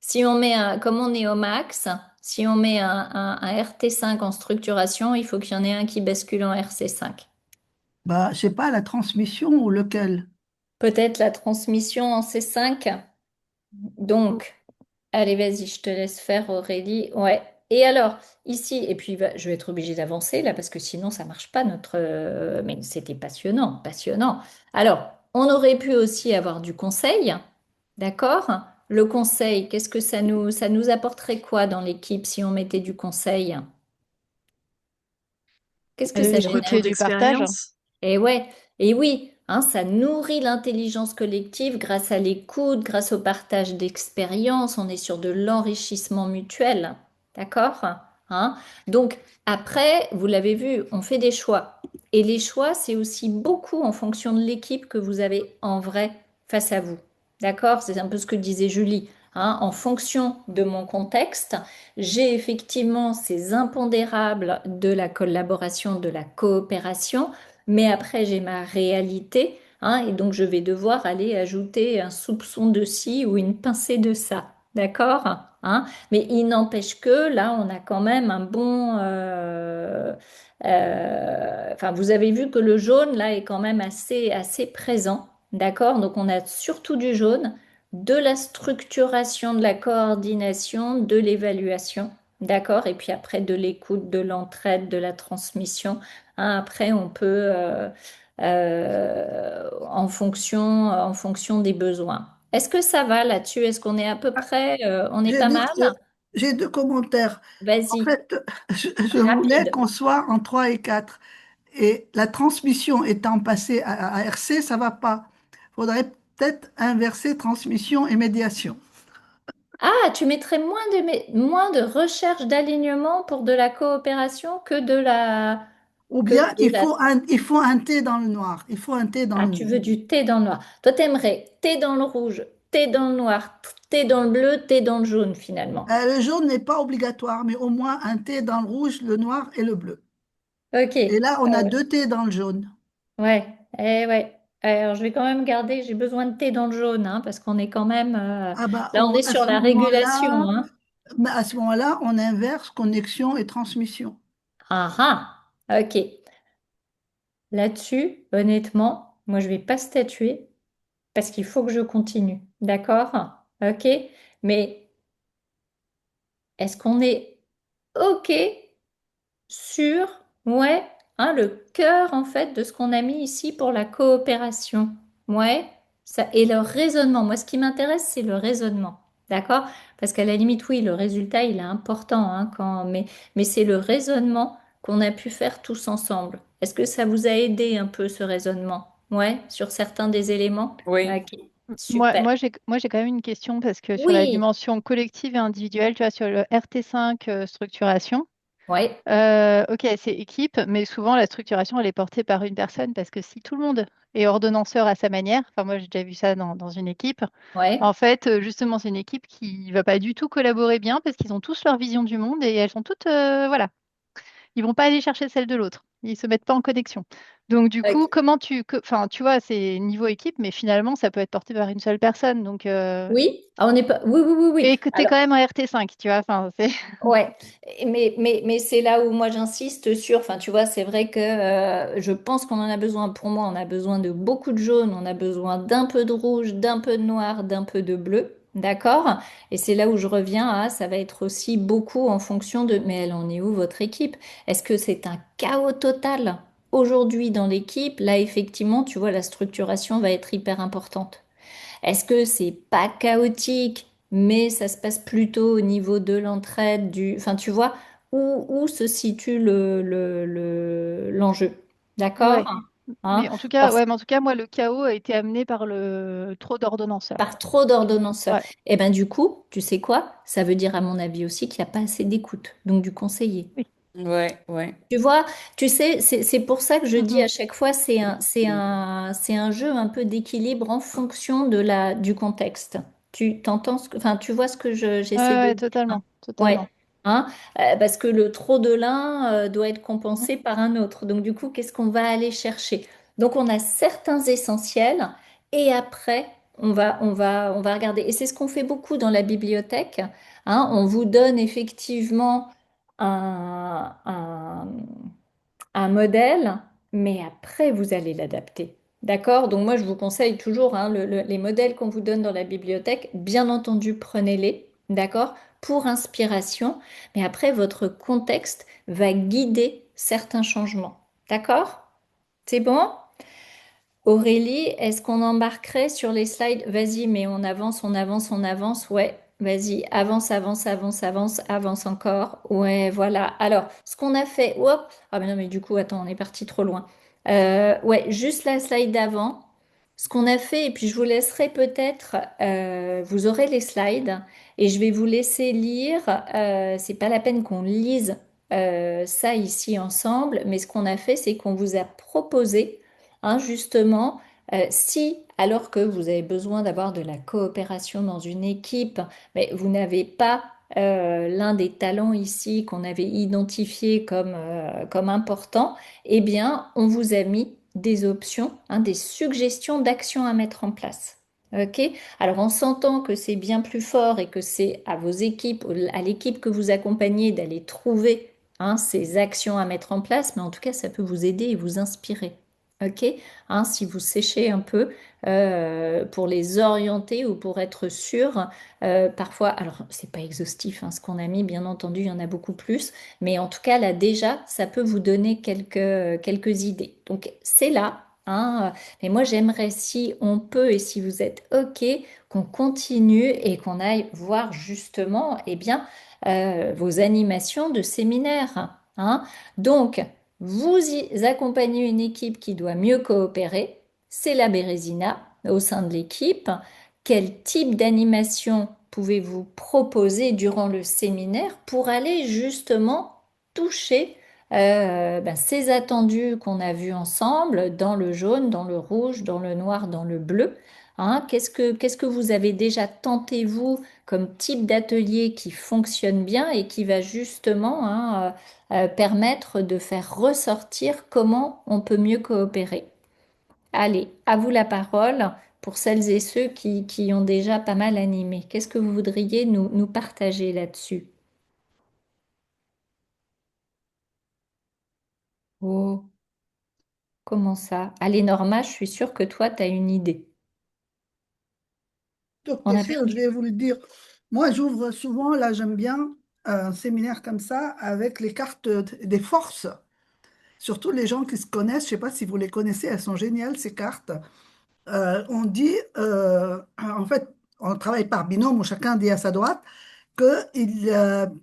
Si on met comme on est au max, si on met un RT5 en structuration, il faut qu'il y en ait un qui bascule en RC5. Bah, je sais pas, la transmission ou lequel. Peut-être la transmission en C5. Donc, allez, vas-y, je te laisse faire, Aurélie. Ouais. Et alors, ici, et puis je vais être obligée d'avancer là parce que sinon ça marche pas notre. Mais c'était passionnant, passionnant. Alors, on aurait pu aussi avoir du conseil, d'accord? Le conseil, qu'est-ce que ça nous apporterait quoi dans l'équipe si on mettait du conseil? Qu'est-ce que ça Des génère? retours L'équité du partage. d'expérience? Et ouais, et oui, hein, ça nourrit l'intelligence collective grâce à l'écoute, grâce au partage d'expériences. On est sur de l'enrichissement mutuel. D'accord? Hein? Donc, après, vous l'avez vu, on fait des choix. Et les choix, c'est aussi beaucoup en fonction de l'équipe que vous avez en vrai face à vous. D'accord? C'est un peu ce que disait Julie. Hein. En fonction de mon contexte, j'ai effectivement ces impondérables de la collaboration, de la coopération, mais après, j'ai ma réalité. Hein, et donc, je vais devoir aller ajouter un soupçon de ci ou une pincée de ça. D'accord? Hein? Mais il n'empêche que là, on a quand même un bon. Enfin, vous avez vu que le jaune, là, est quand même assez présent. D'accord? Donc, on a surtout du jaune, de la structuration, de la coordination, de l'évaluation. D'accord? Et puis après, de l'écoute, de l'entraide, de la transmission. Hein, après, on peut, en fonction des besoins. Est-ce que ça va là-dessus? Est-ce qu'on est à peu Ah, près, on est J'ai pas deux, mal? j'ai deux commentaires. En Vas-y, fait, je voulais rapide. qu'on soit en 3 et 4. Et la transmission étant passée à RC, ça va pas. Il faudrait peut-être inverser transmission et médiation. Ah, tu mettrais moins de recherche d'alignement pour de la coopération que de la... Ou Que bien de la... il faut un thé dans le noir. Il faut un thé dans Ah, le tu noir. veux du thé dans le noir. Toi, t'aimerais thé dans le rouge, thé dans le noir, thé dans le bleu, thé dans le jaune finalement. Le jaune n'est pas obligatoire, mais au moins un thé dans le rouge, le noir et le bleu. Ok. Et là, on a deux thés dans le jaune. Ouais, ouais. Alors, je vais quand même garder, j'ai besoin de thé dans le jaune, hein, parce qu'on est quand même... Ah bah, là, on est à sur ce la régulation, moment-là, hein. on inverse connexion et transmission. Ah ah, ok. Là-dessus, honnêtement, moi, je vais pas statuer parce qu'il faut que je continue. D'accord? Ok. Mais est-ce qu'on est ok sur, ouais, hein, le cœur en fait de ce qu'on a mis ici pour la coopération? Ouais. Ça, et le raisonnement. Moi, ce qui m'intéresse, c'est le raisonnement. D'accord? Parce qu'à la limite, oui, le résultat, il est important, hein, mais c'est le raisonnement qu'on a pu faire tous ensemble. Est-ce que ça vous a aidé un peu ce raisonnement? Ouais, sur certains des éléments? Oui. Ok, super. Moi, j'ai quand même une question parce que sur la Oui, dimension collective et individuelle, tu vois, sur le RT5 structuration, ouais, ok, c'est équipe, mais souvent la structuration, elle est portée par une personne parce que si tout le monde est ordonnanceur à sa manière, enfin, moi, j'ai déjà vu ça dans une équipe, ouais. en fait, justement, c'est une équipe qui va pas du tout collaborer bien parce qu'ils ont tous leur vision du monde et elles sont toutes, voilà, ils vont pas aller chercher celle de l'autre. Ils se mettent pas en connexion. Donc du coup, Ok. enfin, tu vois, c'est niveau équipe, mais finalement, ça peut être porté par une seule personne. Donc Oui, ah, on n'est pas. Oui, oui, oui, oui. et que tu es quand même en RT5, tu vois. Enfin, c'est. Ouais, mais c'est là où moi j'insiste sur, enfin tu vois, c'est vrai que je pense qu'on en a besoin, pour moi on a besoin de beaucoup de jaune, on a besoin d'un peu de rouge, d'un peu de noir, d'un peu de bleu, d'accord? Et c'est là où je reviens à, ça va être aussi beaucoup en fonction de, mais elle en est où votre équipe? Est-ce que c'est un chaos total aujourd'hui dans l'équipe? Là effectivement, tu vois, la structuration va être hyper importante. Est-ce que c'est pas chaotique, mais ça se passe plutôt au niveau de l'entraide, enfin tu vois, où se situe l'enjeu. D'accord? Ouais. Hein? Mais en tout cas, moi, le chaos a été amené par le trop d'ordonnanceurs. Par trop d'ordonnanceurs. Ouais. Et ben du coup, tu sais quoi? Ça veut dire à mon avis aussi qu'il n'y a pas assez d'écoute, donc du conseiller. Oui. Ouais, ouais. Tu vois, tu sais, c'est pour ça que je dis Mhm. à chaque fois, c'est un jeu un peu d'équilibre en fonction du contexte. Tu t'entends enfin, tu vois ce que j'essaie de Ouais, dire. totalement, Ouais, totalement. hein, parce que le trop de l'un doit être compensé par un autre. Donc du coup, qu'est-ce qu'on va aller chercher? Donc on a certains essentiels et après on va regarder. Et c'est ce qu'on fait beaucoup dans la bibliothèque. Hein. On vous donne effectivement un modèle, mais après vous allez l'adapter. D'accord? Donc moi je vous conseille toujours hein, les modèles qu'on vous donne dans la bibliothèque, bien entendu prenez-les, d'accord? Pour inspiration, mais après votre contexte va guider certains changements. D'accord? C'est bon? Aurélie, est-ce qu'on embarquerait sur les slides? Vas-y, mais on avance, on avance, on avance. Ouais, vas-y, avance, avance, avance, avance, avance encore. Ouais, voilà. Alors, ce qu'on a fait, hop, ah mais non, mais du coup, attends, on est parti trop loin. Ouais, juste la slide d'avant. ce qu'on a fait, et puis je vous laisserai peut-être, vous aurez les slides, et je vais vous laisser lire. C'est pas la peine qu'on lise ça ici ensemble, mais ce qu'on a fait, c'est qu'on vous a proposé, hein, justement, si, alors que vous avez besoin d'avoir de la coopération dans une équipe, mais vous n'avez pas l'un des talents ici qu'on avait identifié comme important, eh bien, on vous a mis des options, hein, des suggestions d'actions à mettre en place. OK? Alors, on s'entend que c'est bien plus fort et que c'est à vos équipes, à l'équipe que vous accompagnez d'aller trouver, hein, ces actions à mettre en place, mais en tout cas, ça peut vous aider et vous inspirer. OK? Hein, si vous séchez un peu pour les orienter ou pour être sûr, parfois, alors c'est pas exhaustif, hein, ce qu'on a mis, bien entendu, il y en a beaucoup plus, mais en tout cas, là déjà, ça peut vous donner quelques idées. Donc, c'est là, hein, mais moi, j'aimerais, si on peut et si vous êtes OK, qu'on continue et qu'on aille voir justement, eh bien, vos animations de séminaire, hein. Donc, vous y accompagnez une équipe qui doit mieux coopérer, c'est la Bérésina au sein de l'équipe. Quel type d'animation pouvez-vous proposer durant le séminaire pour aller justement toucher ces attendus qu'on a vus ensemble dans le jaune, dans le rouge, dans le noir, dans le bleu, hein? Qu'est-ce que vous avez déjà tenté, vous, comme type d'atelier qui fonctionne bien et qui va justement, hein, permettre de faire ressortir comment on peut mieux coopérer? Allez, à vous la parole pour celles et ceux qui ont déjà pas mal animé. Qu'est-ce que vous voudriez nous partager là-dessus? Oh, comment ça? Allez, Norma, je suis sûre que toi, tu as une idée. Donc, On bien a sûr, je perdu. vais vous le dire. Moi, j'ouvre souvent, là, j'aime bien un séminaire comme ça avec les cartes des forces. Surtout les gens qui se connaissent, je ne sais pas si vous les connaissez, elles sont géniales, ces cartes. On dit, en fait, on travaille par binôme où chacun dit à sa droite qu'ils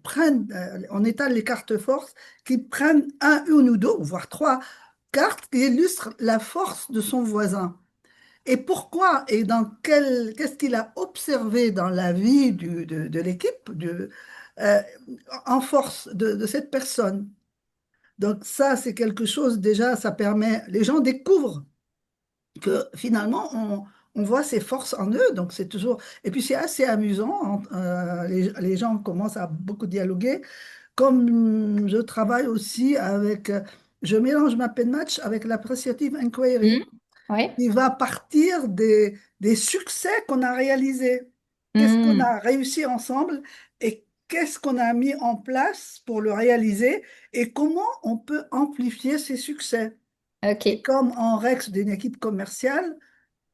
prennent, on étale les cartes forces, qu'ils prennent une ou deux, voire trois cartes qui illustrent la force de son voisin. Et pourquoi et qu'est-ce qu'il a observé dans la vie de l'équipe euh, en force de cette personne. Donc ça, c'est quelque chose, déjà, ça permet, les gens découvrent que finalement, on voit ses forces en eux. Donc c'est toujours, et puis c'est assez amusant, les gens commencent à beaucoup dialoguer. Comme je travaille aussi avec, je mélange ma pen match avec l'appreciative Hmm. inquiry Oui. qui va partir des succès qu'on a réalisés. Qu'est-ce qu'on Hmm. a réussi ensemble et qu'est-ce qu'on a mis en place pour le réaliser et comment on peut amplifier ces succès. Et Ok. comme en Rex d'une équipe commerciale,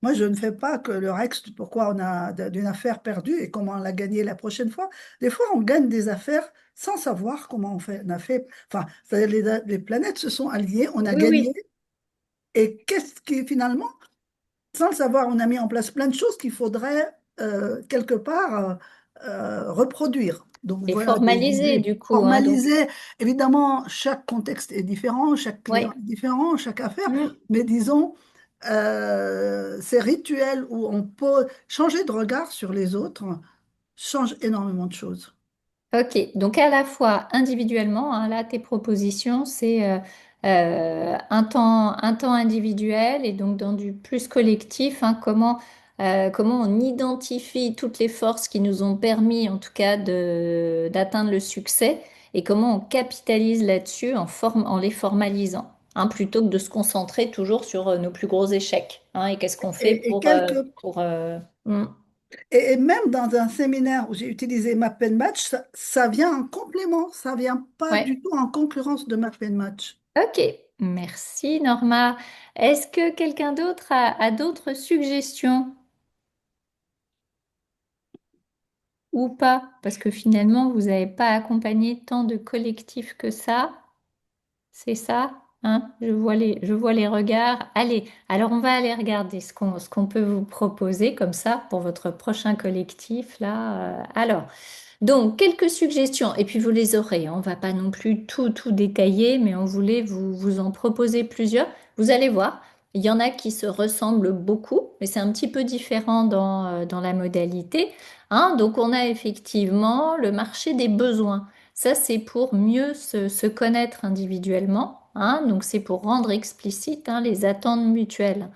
moi je ne fais pas que le Rex, pourquoi on a d'une affaire perdue et comment on l'a gagnée la prochaine fois. Des fois, on gagne des affaires sans savoir comment on a fait. Enfin, c'est-à-dire les planètes se sont alignées, on a Oui, gagné. oui. Et qu'est-ce qui finalement sans le savoir, on a mis en place plein de choses qu'il faudrait quelque part reproduire. Donc Et voilà des formalisé, idées du coup, hein, donc. formalisées. Évidemment, chaque contexte est différent, chaque client Oui. est différent, chaque affaire, Hmm. mais disons, ces rituels où on peut changer de regard sur les autres changent énormément de choses. Ok, donc à la fois individuellement, hein, là tes propositions, c'est un temps individuel et donc dans du plus collectif, hein, comment on identifie toutes les forces qui nous ont permis en tout cas d'atteindre le succès et comment on capitalise là-dessus en les formalisant, hein, plutôt que de se concentrer toujours sur nos plus gros échecs, hein, et qu'est-ce qu'on fait Et hmm. et même dans un séminaire où j'ai utilisé Map and Match, ça vient en complément, ça vient pas Ouais. du tout en concurrence de Map and Match. Ok, merci Norma. Est-ce que quelqu'un d'autre a d'autres suggestions ou pas? Parce que finalement, vous n'avez pas accompagné tant de collectifs que ça. C'est ça, hein? Je vois les regards. Allez, alors on va aller regarder ce qu'on peut vous proposer comme ça pour votre prochain collectif là. Alors. Donc, quelques suggestions, et puis vous les aurez, hein. On ne va pas non plus tout détailler, mais on voulait vous en proposer plusieurs. Vous allez voir, Il y en a qui se ressemblent beaucoup, mais c'est un petit peu différent dans la modalité, hein. Donc on a effectivement le marché des besoins. Ça, c'est pour mieux se connaître individuellement, hein. Donc c'est pour rendre explicite, hein, les attentes mutuelles.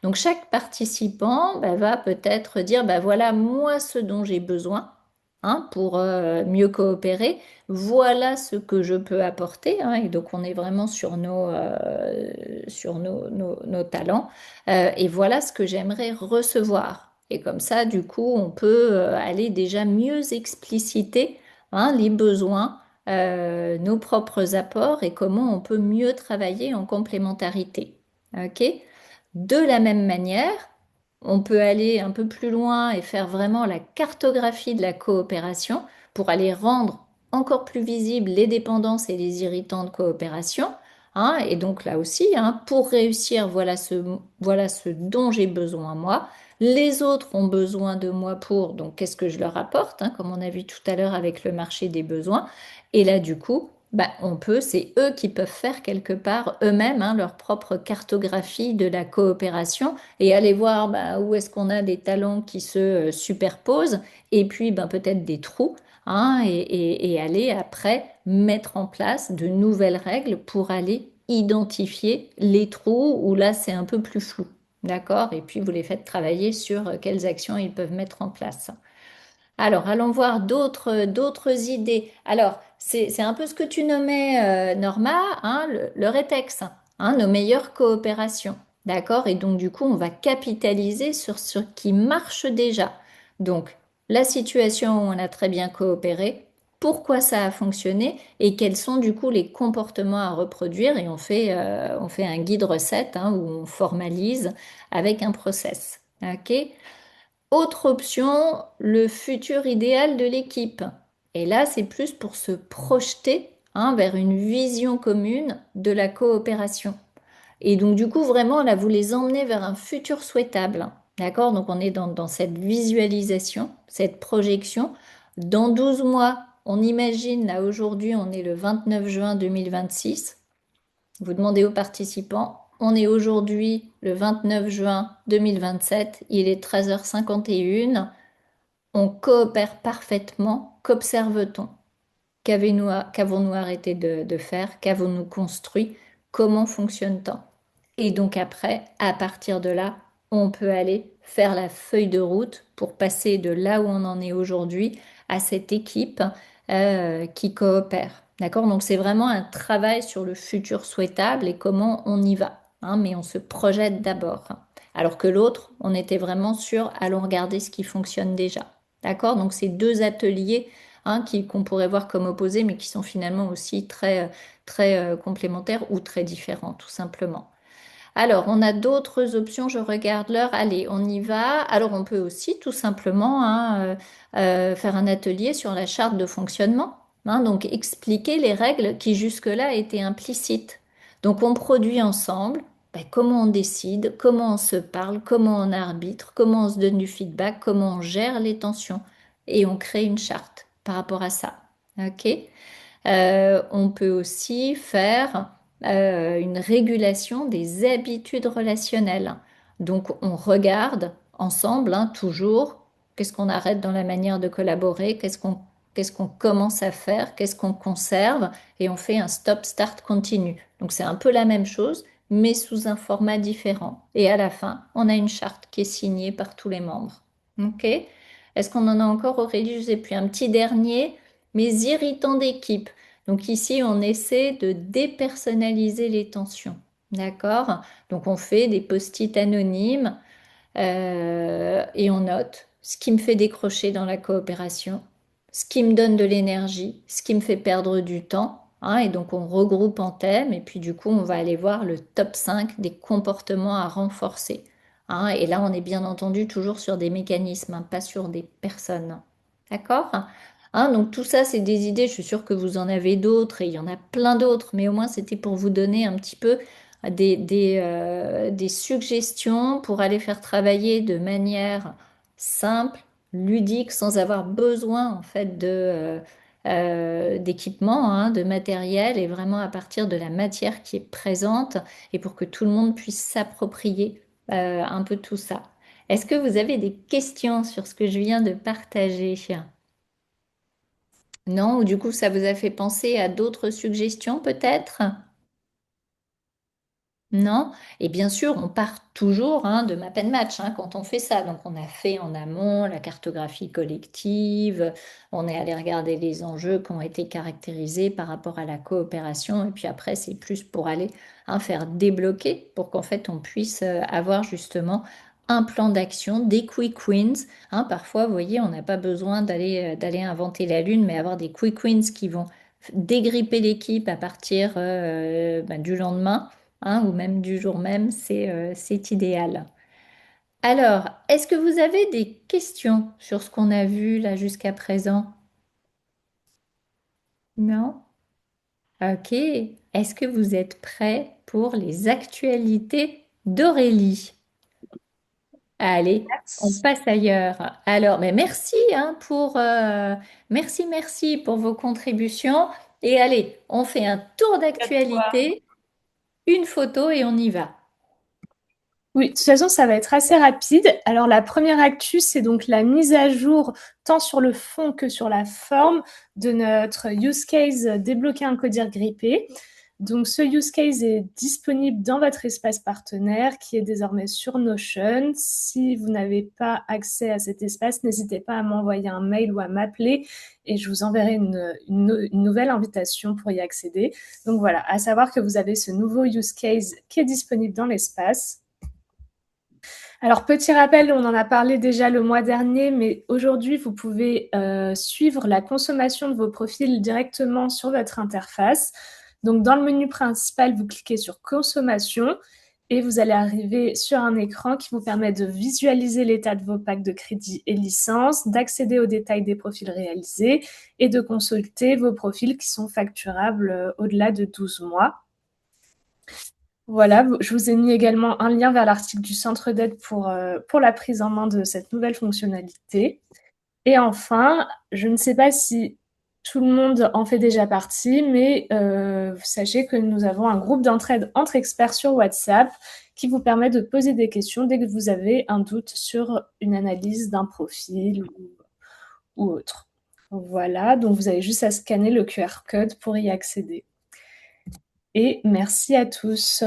Donc chaque participant va peut-être dire, voilà moi ce dont j'ai besoin, hein, pour mieux coopérer. Voilà ce que je peux apporter, hein. Et donc on est vraiment sur nos talents. Et voilà ce que j'aimerais recevoir. Et comme ça, du coup, on peut aller déjà mieux expliciter, hein, les besoins, nos propres apports et comment on peut mieux travailler en complémentarité. OK? De la même manière, on peut aller un peu plus loin et faire vraiment la cartographie de la coopération pour aller rendre encore plus visibles les dépendances et les irritants de coopération, hein. Et donc là aussi, hein, pour réussir, voilà ce dont j'ai besoin moi. Les autres ont besoin de moi pour, donc qu'est-ce que je leur apporte, hein, comme on a vu tout à l'heure avec le marché des besoins. Et là, du coup, c'est eux qui peuvent faire quelque part eux-mêmes, hein, leur propre cartographie de la coopération et aller voir où est-ce qu'on a des talents qui se superposent et puis peut-être des trous, hein, et aller après mettre en place de nouvelles règles pour aller identifier les trous où là c'est un peu plus flou. D'accord? Et puis vous les faites travailler sur quelles actions ils peuvent mettre en place. Alors, allons voir d'autres idées. Alors, c'est un peu ce que tu nommais, Norma, hein, le rétex, hein, nos meilleures coopérations. D'accord? Et donc, du coup, on va capitaliser sur ce qui marche déjà. Donc, la situation où on a très bien coopéré, pourquoi ça a fonctionné et quels sont, du coup, les comportements à reproduire. Et on fait un guide recette, hein, où on formalise avec un process. OK? Autre option, le futur idéal de l'équipe. Et là, c'est plus pour se projeter, hein, vers une vision commune de la coopération. Et donc, du coup, vraiment, là, vous les emmenez vers un futur souhaitable. D'accord? Donc, on est dans cette visualisation, cette projection. Dans 12 mois, on imagine, là, aujourd'hui, on est le 29 juin 2026. Vous demandez aux participants, on est aujourd'hui le 29 juin 2027, il est 13h51, on coopère parfaitement, qu'observe-t-on? Qu'avons-nous arrêté de faire? Qu'avons-nous construit? Comment fonctionne-t-on? Et donc après, à partir de là, on peut aller faire la feuille de route pour passer de là où on en est aujourd'hui à cette équipe qui coopère. D'accord? Donc c'est vraiment un travail sur le futur souhaitable et comment on y va, hein, mais on se projette d'abord. Alors que l'autre, on était vraiment sur allons regarder ce qui fonctionne déjà. D'accord? Donc c'est deux ateliers, hein, qu'on pourrait voir comme opposés, mais qui sont finalement aussi très complémentaires ou très différents, tout simplement. Alors, on a d'autres options, je regarde l'heure. Allez, on y va. Alors, on peut aussi tout simplement, hein, faire un atelier sur la charte de fonctionnement, hein, donc expliquer les règles qui jusque-là étaient implicites. Donc, on produit ensemble comment on décide, comment on se parle, comment on arbitre, comment on se donne du feedback, comment on gère les tensions. Et on crée une charte par rapport à ça. OK? On peut aussi faire une régulation des habitudes relationnelles. Donc, on regarde ensemble, hein, toujours, qu'est-ce qu'on arrête dans la manière de collaborer, qu'est-ce qu'on commence à faire, qu'est-ce qu'on conserve, et on fait un stop-start continu. Donc, c'est un peu la même chose, mais sous un format différent. Et à la fin, on a une charte qui est signée par tous les membres. OK? Est-ce qu'on en a encore, Aurélie? Je ne sais plus. Un petit dernier, mes irritants d'équipe. Donc ici, on essaie de dépersonnaliser les tensions. D'accord? Donc on fait des post-it anonymes et on note ce qui me fait décrocher dans la coopération, ce qui me donne de l'énergie, ce qui me fait perdre du temps, hein. Et donc on regroupe en thèmes et puis du coup on va aller voir le top 5 des comportements à renforcer, hein. Et là on est bien entendu toujours sur des mécanismes, hein, pas sur des personnes. D'accord? Hein, donc tout ça, c'est des idées, je suis sûre que vous en avez d'autres et il y en a plein d'autres, mais au moins c'était pour vous donner un petit peu des suggestions pour aller faire travailler de manière simple, ludique, sans avoir besoin en fait d'équipement, hein, de matériel, et vraiment à partir de la matière qui est présente, et pour que tout le monde puisse s'approprier un peu tout ça. Est-ce que vous avez des questions sur ce que je viens de partager? Non? Ou du coup, ça vous a fait penser à d'autres suggestions peut-être? Non? Et bien sûr, on part toujours hein, de Map and Match hein, quand on fait ça. Donc, on a fait en amont la cartographie collective, on est allé regarder les enjeux qui ont été caractérisés par rapport à la coopération. Et puis après, c'est plus pour aller hein, faire débloquer pour qu'en fait, on puisse avoir justement un plan d'action, des quick wins. Hein. Parfois, vous voyez, on n'a pas besoin d'aller inventer la lune, mais avoir des quick wins qui vont dégripper l'équipe à partir du lendemain hein, ou même du jour même, c'est idéal. Alors, est-ce que vous avez des questions sur ce qu'on a vu là jusqu'à présent? Non? Ok. Est-ce que vous êtes prêts pour les actualités d'Aurélie? Allez, on passe ailleurs. Alors, mais merci hein, merci pour vos contributions. Et allez, on fait un tour d'actualité, une photo et on y va. Oui, de toute façon, ça va être assez rapide. Alors, la première actu, c'est donc la mise à jour, tant sur le fond que sur la forme, de notre use case débloquer un codir grippé. Donc, ce use case est disponible dans votre espace partenaire qui est désormais sur Notion. Si vous n'avez pas accès à cet espace, n'hésitez pas à m'envoyer un mail ou à m'appeler et je vous enverrai une nouvelle invitation pour y accéder. Donc voilà, à savoir que vous avez ce nouveau use case qui est disponible dans l'espace. Alors, petit rappel, on en a parlé déjà le mois dernier, mais aujourd'hui, vous pouvez suivre la consommation de vos profils directement sur votre interface. Donc, dans le menu principal, vous cliquez sur Consommation et vous allez arriver sur un écran qui vous permet de visualiser l'état de vos packs de crédit et licences, d'accéder aux détails des profils réalisés et de consulter vos profils qui sont facturables au-delà de 12 mois. Voilà, je vous ai mis également un lien vers l'article du centre d'aide pour la prise en main de cette nouvelle fonctionnalité. Et enfin, je ne sais pas si tout le monde en fait déjà partie, mais sachez que nous avons un groupe d'entraide entre experts sur WhatsApp qui vous permet de poser des questions dès que vous avez un doute sur une analyse d'un profil ou autre. Voilà, donc vous avez juste à scanner le QR code pour y accéder. Et merci à tous.